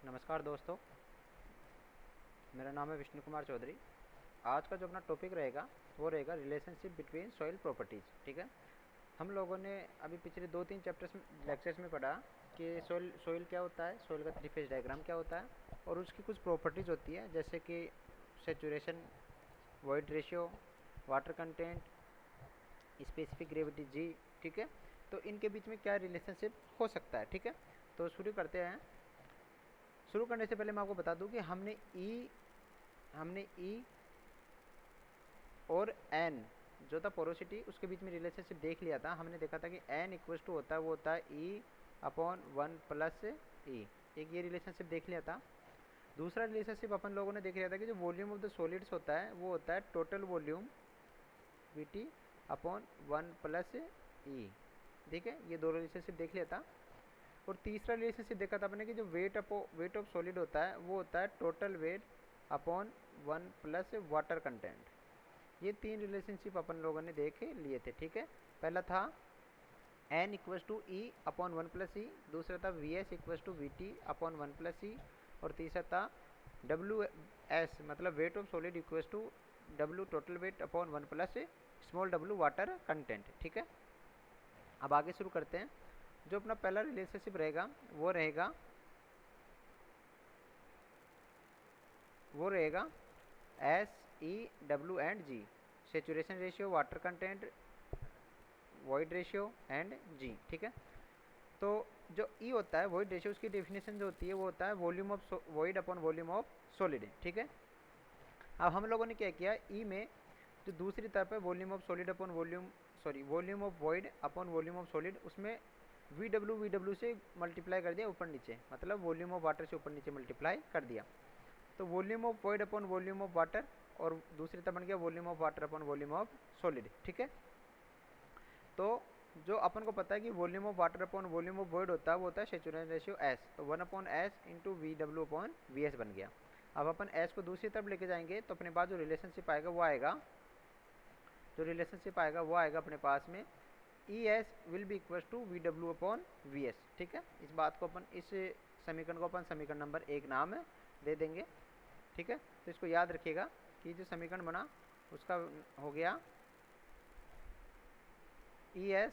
नमस्कार दोस्तों, मेरा नाम है विष्णु कुमार चौधरी। आज का जो अपना टॉपिक रहेगा वो रहेगा रिलेशनशिप बिटवीन सॉइल प्रॉपर्टीज़। ठीक है, हम लोगों ने अभी पिछले 2-3 चैप्टर्स में लेक्चर्स में पढ़ा कि सॉइल सॉइल क्या होता है, सॉइल का थ्री फेज डायग्राम क्या होता है और उसकी कुछ प्रॉपर्टीज़ होती है जैसे कि saturation, void ratio, water content, specific gravity G. ठीक है, तो इनके बीच में क्या रिलेशनशिप हो सकता है। ठीक है, तो शुरू करते हैं। शुरू करने से पहले मैं आपको बता दूं कि हमने ई और एन जो था पोरोसिटी, उसके बीच में रिलेशनशिप देख लिया था। हमने देखा था कि एन इक्वल टू होता है, वो होता है ई अपॉन 1 प्लस ई। एक ये रिलेशनशिप देख लिया था। दूसरा रिलेशनशिप अपन लोगों ने देख लिया था कि जो वॉल्यूम ऑफ द सॉलिड्स होता है वो होता है total volume V T upon 1 plus e. ठीक है, ये दो रिलेशनशिप देख लिया था। और तीसरा रिलेशनशिप देखा था अपने कि जो वेट ऑफ सॉलिड होता है वो होता है total weight upon 1 plus water content. ये तीन रिलेशनशिप अपन लोगों ने देख लिए थे। ठीक है, पहला था n equals to e upon 1 plus e, दूसरा था V S equals to V T upon 1 plus e, और तीसरा था डब्ल्यू एस मतलब weight of solid equals to W total weight upon 1 plus small W water content. ठीक है, अब आगे शुरू करते हैं। जो अपना पहला रिलेशनशिप रहेगा वो रहेगा S e W and G, saturation ratio, water content, void ratio and G. ठीक है, तो जो ई होता है वॉइड रेशियो, उसकी डेफिनेशन जो होती है वो होता है volume of void upon volume of solid. ठीक है, अब हम लोगों ने क्या किया, ई में जो दूसरी तरफ है volume of solid upon volume of void upon volume of solid, उसमें वी डब्ल्यू से मल्टीप्लाई कर दिया ऊपर नीचे, मतलब वॉल्यूम ऑफ वाटर से ऊपर नीचे मल्टीप्लाई कर दिया। तो volume of void upon volume of water, और दूसरी तरफ बन गया volume of water upon volume of solid. ठीक है, तो जो अपन को पता है कि volume of water upon volume of void होता है वो होता है सेचुरेशन रेशियो एस, तो 1 upon S into we W upon V S बन गया। अब अपन एस को दूसरी तरफ लेके जाएंगे तो अपने पास जो रिलेशनशिप आएगा वो आएगा अपने पास में E S will be equal to V W upon V S. ठीक है, इस बात को अपन, इस समीकरण को अपन समीकरण नंबर 1 नाम दे देंगे। ठीक है, तो इसको याद रखिएगा कि जो समीकरण बना उसका हो गया E S,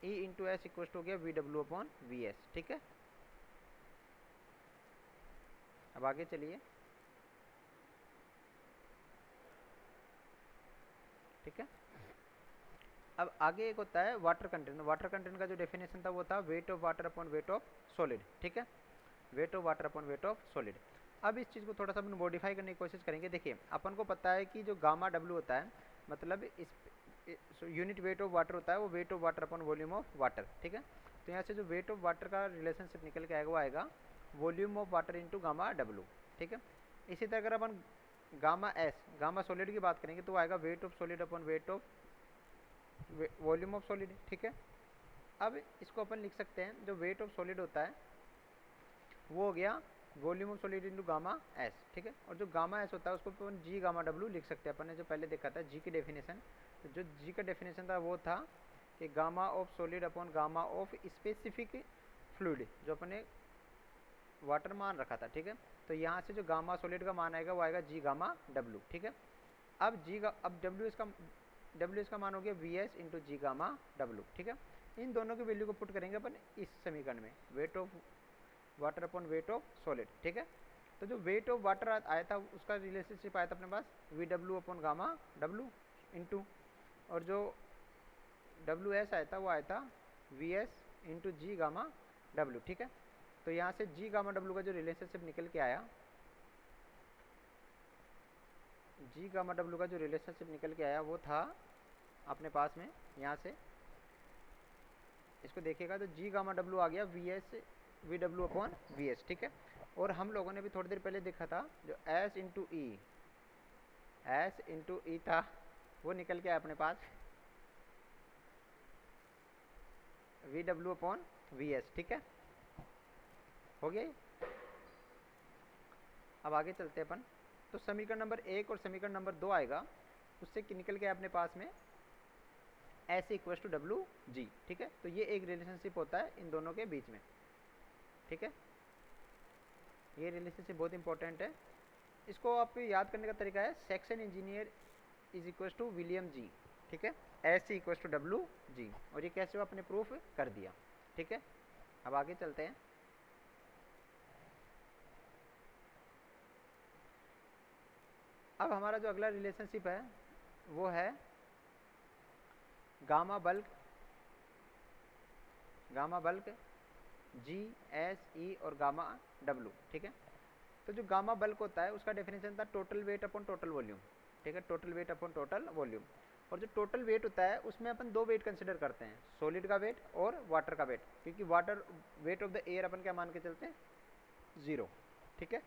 E into S equal to हो गया V W upon V S. ठीक है, अब आगे चलिए। ठीक है, अब आगे एक होता है वाटर कंटेंट। वाटर कंटेंट का जो डेफिनेशन था वो था wait of water upon weight of solid. ठीक है, wait of water upon weight of solid. अब इस चीज़ को थोड़ा सा अपन मॉडिफाई करने की कोशिश करेंगे। देखिए, अपन को पता है कि जो गामा डब्ल्यू होता है, मतलब इस यूनिट वेट ऑफ वाटर होता है वो wait of water upon volume of water. ठीक है, तो यहाँ से जो वेट ऑफ वाटर का रिलेशनशिप निकल के आएगा वो आएगा volume of water into gamma W. ठीक है, इसी तरह अगर अपन गामा सॉलिड की बात करेंगे तो आएगा wait of solid upon weight of volume of solid. ठीक है, अब इसको अपन लिख सकते हैं, जो वेट ऑफ सॉलिड होता है वो हो गया volume of solid into gamma S. ठीक है, और जो गामा एस होता है उसको अपन जी गामा डब्ल्यू लिख सकते हैं। अपन ने जो पहले देखा था जी की डेफिनेशन, तो जो जी का डेफिनेशन था वो था कि gamma of solid upon gamma of specific fluid, जो अपने वाटर मान रखा था। ठीक है, तो यहाँ से जो गामा सॉलिड का मान आएगा वो आएगा जी गामा डब्ल्यू। ठीक है, अब डब्ल्यू इसका मान हो गया we S into G gamma W. ठीक है, इन दोनों की वैल्यू को पुट करेंगे अपन इस समीकरण में, wait of water upon weight of solid. ठीक है, तो जो वेट ऑफ वाटर आया था उसका रिलेशनशिप आया था अपने पास V W upon gamma W into, और जो डब्ल्यू एस आया था वो आया था V S into G gamma W. ठीक है, तो यहाँ से जी गामा डब्ल्यू का जो रिलेशनशिप निकल के आया, वो था अपने पास में, यहाँ से इसको देखिएगा तो जी गामा डब्ल्यू आ गया V W upon V S. ठीक है, और हम लोगों ने भी थोड़ी देर पहले देखा था जो एस इंटू ई था वो निकल के आया अपने पास V W upon V S. ठीक है, हो गया। अब आगे चलते अपन, तो समीकरण नंबर 1 और समीकरण नंबर 2 आएगा, उससे निकल के अपने पास में S equal to W G. ठीक है, तो ये एक रिलेशनशिप होता है इन दोनों के बीच में। ठीक है, ये रिलेशनशिप बहुत इंपॉर्टेंट है। इसको आप याद करने का तरीका है section engineer is equal to William G, ठीक है, S equal to W G, और ये कैसे आपने प्रूफ कर दिया, ठीक है। अब आगे चलते हैं। अब हमारा जो अगला रिलेशनशिप है वो है gamma bulk G S E और गामा डब्लू, ठीक है। तो जो गामा बल्क होता है उसका डेफिनेशन था total weight upon total volume, ठीक है, total weight upon total volume. और जो टोटल वेट होता है उसमें अपन दो वेट कंसिडर करते हैं, सॉलिड का वेट और वाटर का वेट, क्योंकि water weight of the air अपन क्या मान के चलते हैं, 0, ठीक है।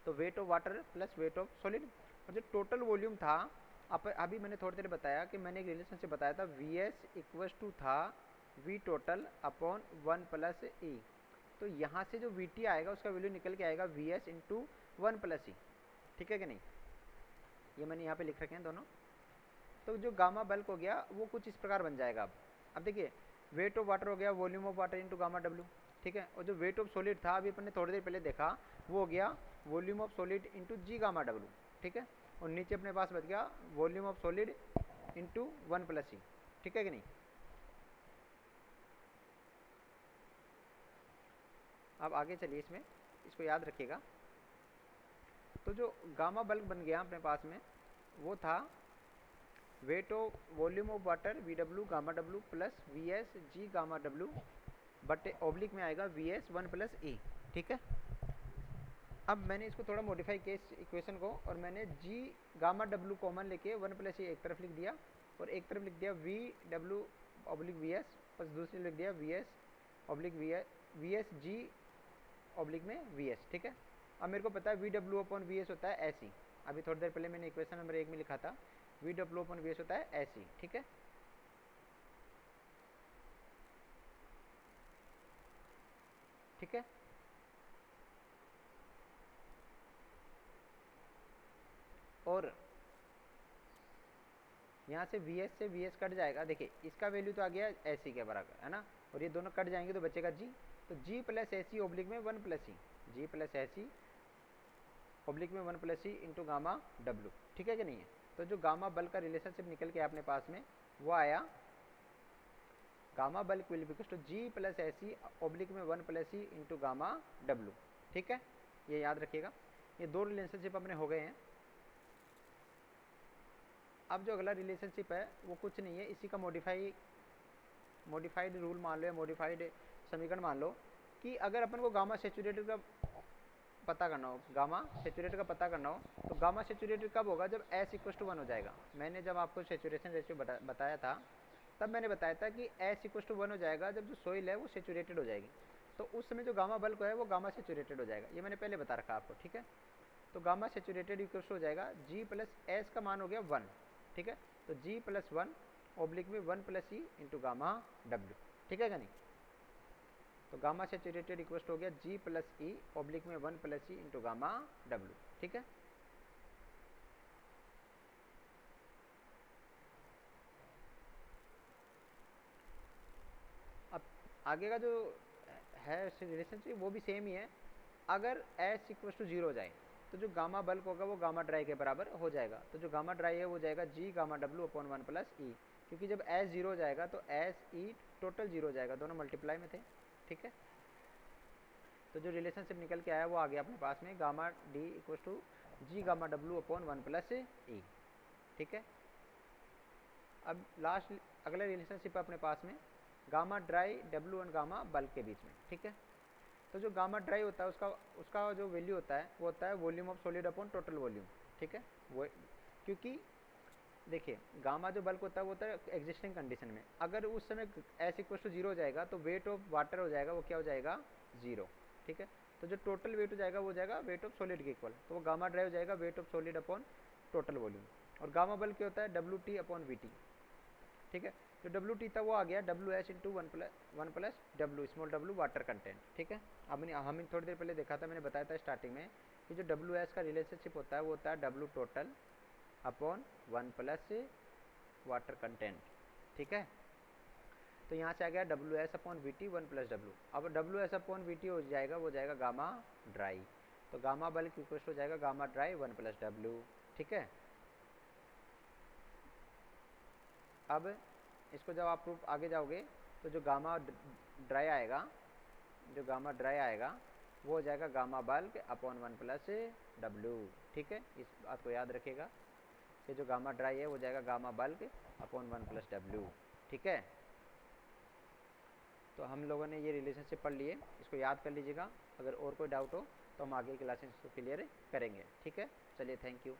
तो weight of water plus weight of solid. और जो टोटल वॉल्यूम था, अभी मैंने थोड़ी देर बताया कि मैंने एक रिलेशनशिप बताया था, वी एस इक्वस टू था वी टोटल अपॉन 1 प्लस ई। तो यहाँ से जो वी टी आएगा उसका वैल्यू निकल के आएगा we S into 1 plus e, ठीक है कि नहीं। ये मैंने यहाँ पे लिख रखे हैं दोनों। तो जो गामा बल्क हो गया वो कुछ इस प्रकार बन जाएगा। अब देखिए, वेट ऑफ वाटर हो गया volume of water into gamma W, ठीक है। और जो वेट ऑफ सॉलिड था अभी अपन ने थोड़ी देर पहले देखा, वो हो गया volume of solid into G gamma W, ठीक है। और नीचे अपने पास बच गया volume of solid into 1 plus e, ठीक है कि नहीं। अब आगे चलिए, इसमें इसको याद रखिएगा। तो जो गामा बल्क बन गया अपने पास में वो था weight of volume of water V W gamma W plus V S G gamma W but oblique में आएगा वी एस 1 प्लस ई, ठीक है। अब मैंने इसको थोड़ा मॉडिफाई किया इस इक्वेशन को, और मैंने जी गामा डब्ल्यू कॉमन लेके 1 प्लस ई एक तरफ लिख दिया और एक तरफ लिख दिया V W oblique V S, बस दूसरी लिख दिया V S oblique V S G oblique में वी एस, ठीक है। अब मेरे को पता है we W upon V S होता है ऐसी, अभी थोड़ी देर पहले मैंने इक्वेशन नंबर 1 में लिखा था we W upon V S होता है ऐसी, ठीक है। ठीक है, और यहाँ से वी एस कट जाएगा। देखिए इसका वैल्यू तो आ गया एसी के बराबर है ना, और ये दोनों कट जाएंगे तो बचेगा जी। तो जी प्लस एसी ऑब्लिक में 1 प्लस ई, जी प्लस एसी ऑब्लिक में 1 plus E into gamma W, ठीक है कि नहीं है। तो जो गामा बल्क का रिलेशनशिप निकल के अपने पास में वो आया gamma bulk will because to G plus AC oblique में 1 plus E into gamma W, ठीक है। ये याद रखिएगा, ये दो रिलेशनशिप अपने हो गए हैं। अब जो अगला रिलेशनशिप है वो कुछ नहीं है, इसी का मॉडिफाइड रूल मान लो या मॉडिफाइड समीकरण मान लो कि अगर अपन को गामा सेचुरेटेड का पता करना हो, गामा सेचुरेटेड का पता करना हो, तो गामा सेचुरेटेड कब होगा, जब एस इक्वल टू 1 हो जाएगा। मैंने जब आपको सेचुरेशन रेशियो बताया था तब मैंने बताया था कि एस इक्वल टू 1 हो जाएगा जब जो सोइल है वो सेचुरेटेड हो जाएगी, तो उस समय जो गामा बल्क है वो गामा सेचुरेटेड हो जाएगा। ये मैंने पहले बता रखा आपको, ठीक है। तो गामा सेचुरेटेड इक्वल हो जाएगा जी प्लस एस का मान हो गया 1, ठीक है। तो जी प्लस 1 ऑब्लिक में 1 plus E into gamma W, ठीक है क्या नहीं। तो गामा सेचुरेटेड इक्वल हो गया जी प्लस ई ऑब्लिक में 1 plus E into gamma W, ठीक है। अब आगे का जो है रिलेशनशिप वो भी सेम ही है। अगर एस इक्वल टू 0 हो जाए तो जो गामा बल्क होगा वो गामा ड्राई के बराबर हो जाएगा। तो जो गामा ड्राई है वो जाएगा G gamma W upon 1 plus e, क्योंकि जब एस 0 हो जाएगा तो एस ई टोटल 0 हो जाएगा, दोनों मल्टीप्लाई में थे, ठीक है। तो जो रिलेशनशिप निकल के आया वो आ गया अपने पास में gamma D equal to G gamma W upon 1 plus e, ठीक है। अब लास्ट अगला रिलेशनशिप अपने पास में gamma dry W and gamma bulk के बीच में, ठीक है। तो जो गामा ड्राई होता है उसका जो वैल्यू होता है वो होता है volume of solid upon total volume, ठीक है। वो क्योंकि देखिए गामा जो बल्क होता है वो होता है एग्जिस्टिंग कंडीशन में, अगर उस समय एस इक्वल टू 0 हो जाएगा तो वेट ऑफ वाटर हो जाएगा वो क्या हो जाएगा 0, ठीक है। तो जो टोटल वेट हो जाएगा वो जाएगा वेट ऑफ सॉलिड के इक्वल, तो वो गामा ड्राई हो जाएगा wait of solid upon total volume. और गामा बल्क क्या होता है W T upon we T, ठीक है। जो डब्ल्यू टी था वो आ गया W S into 1 plus W small W water content, ठीक है। अब हम थोड़ी देर पहले देखा था, मैंने बताया था स्टार्टिंग में कि जो डब्ल्यू एस का रिलेशनशिप होता है वो होता है W total upon 1 plus water content, ठीक है। तो यहाँ से आ गया W S upon we T 1+W। अब W S upon we T हो जाएगा, वो जाएगा गामा ड्राई, तो गामा बल्क इक्वल हो जाएगा गामा ड्राई 1+W। ठीक है, अब इसको जब आप प्रूफ आगे जाओगे तो जो गामा ड्राई आएगा, जो गामा ड्राई आएगा वो हो जाएगा गामा बल्क अपॉन 1+W। ठीक है, इस बात को याद रखिएगा कि जो गामा ड्राई है वो जाएगा गामा बल्क अपॉन 1+W। ठीक है, तो हम लोगों ने ये रिलेशनशिप पढ़ लिए, इसको याद कर लीजिएगा। अगर और कोई डाउट हो तो हम आगे क्लासेस को क्लियर करेंगे। ठीक है, चलिए, थैंक यू।